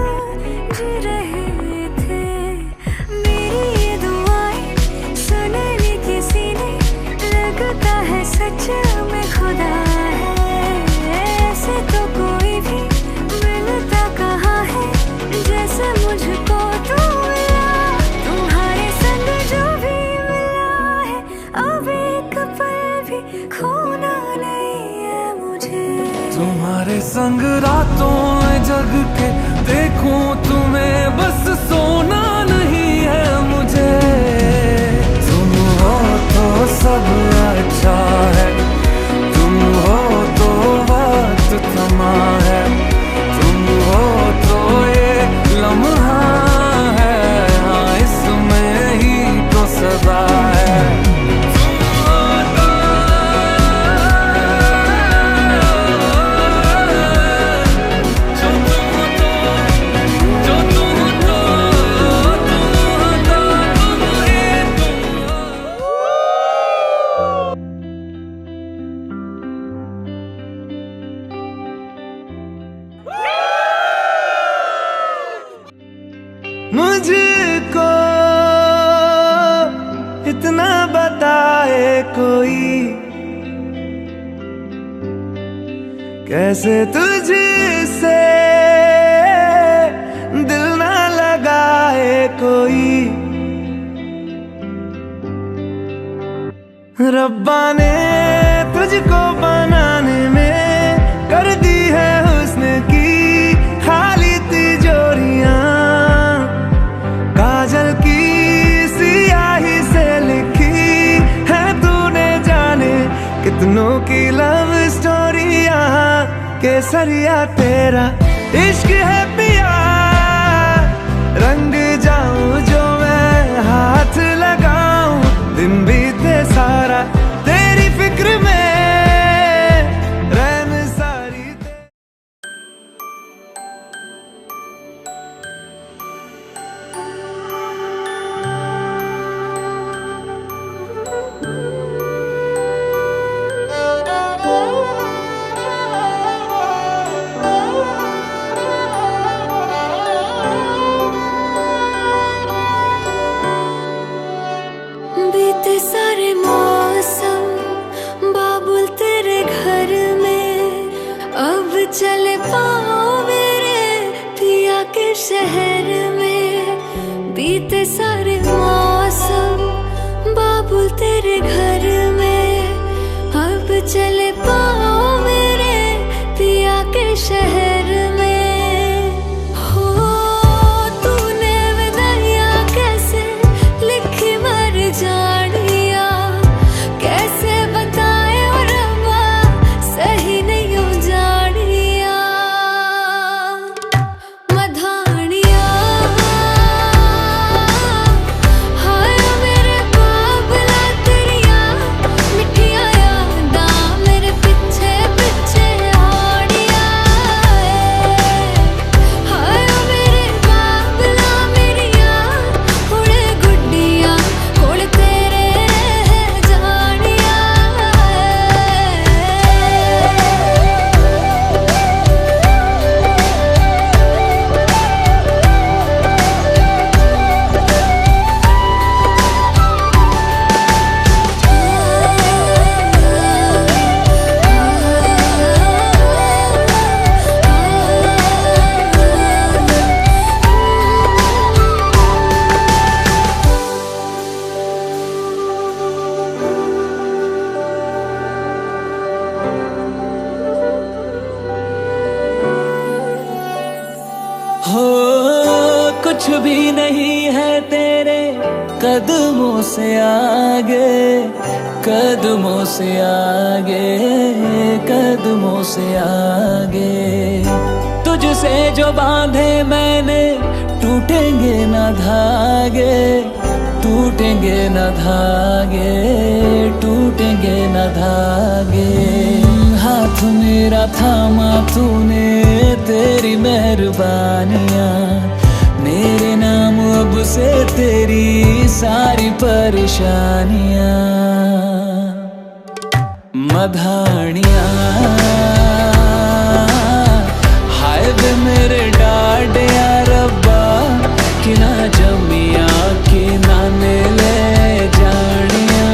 S2: जी रहे थे मेरी ये दुआएं सुनने किसी ने लगता है सच में खुदा है ऐसे तो कोई भी मिलता कहाँ है जैसे मुझको तो मिला तुम्हारे संग जो भी खोना नहीं है मुझे
S8: तुम्हारे संग रातों में जग के देखूं तुम्हें बस सोना नहीं है मुझे तुम हो तो सब अच्छा है तुम हो मुझको इतना बताए कोई, कैसे तुझसे दिल ना लगाए कोई। रब्बा ने तुझको बनाने में कर दी है हुस्न की खाली तिजोरियां, काजल की सियाही से लिखी है तूने जाने कितनों की लव स्टोरियां। केसरिया तेरा इश्क है पिया, रंग जाऊं जो मैं हाथ लगाऊं, दिन बीते सारा तेरी फिक्र में रैन सारी
S2: बीते सारे मौसम बाबुल तेरे घर में, अब चले पाओ मेरे पिया के शहर में। बीते सारे मौसम बाबुल तेरे घर में, अब चले पाओ मेरे पिया के शहर में। जानिया कैसे बताए और रब्बा सही नहीं हो जानिया। मधानिया हाय मेरे बाबला तेरिया मिठिया यादा मेरे पीछे पीछे आड़िया। हाय मेरे बाबला मेरिया हुड़े गुड्डिया
S7: हो कुछ भी नहीं है तेरे कदमों से आगे, कदमों से आगे, कदमों से आगे। तुझसे जो बांधे मैंने टूटेंगे ना धागे, टूटेंगे न धागे, टूटेंगे न धागे। हाथ मेरा थामा तूने, तेरी मेहरबानियाँ मेरे नाम अब से तेरी सारी परेशानियाँ। मधानियाँ हाय वे मेरे डाडिया रब्बा कि ना जमिया कि ना ले जानिया।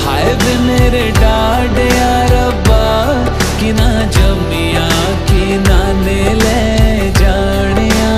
S7: हाय वे मेरे डाडिया रब्बा कि ना जमिया कि ना ले जानिया।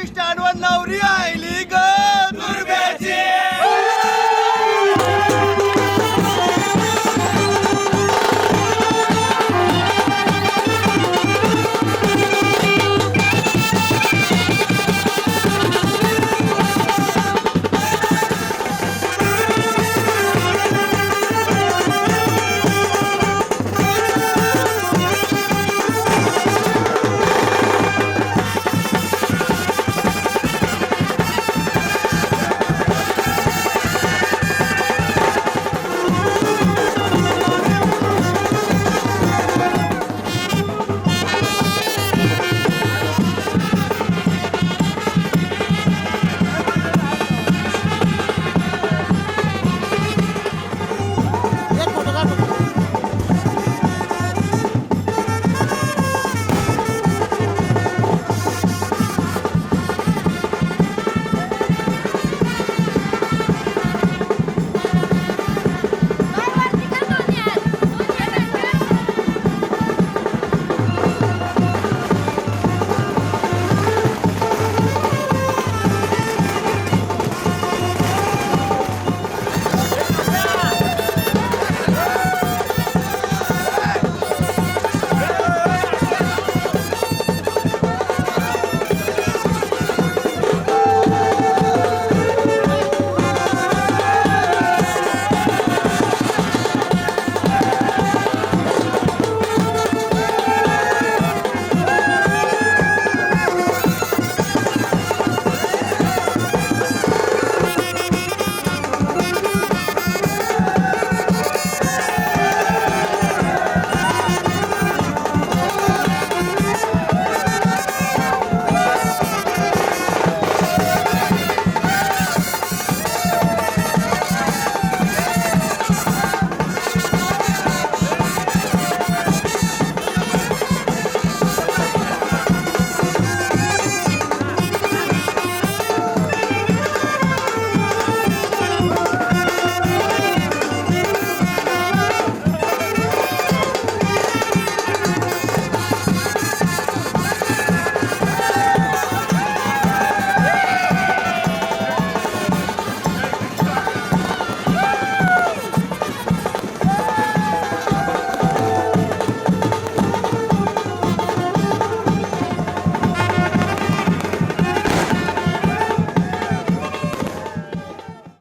S10: स्टँडवर नवरी आयली ग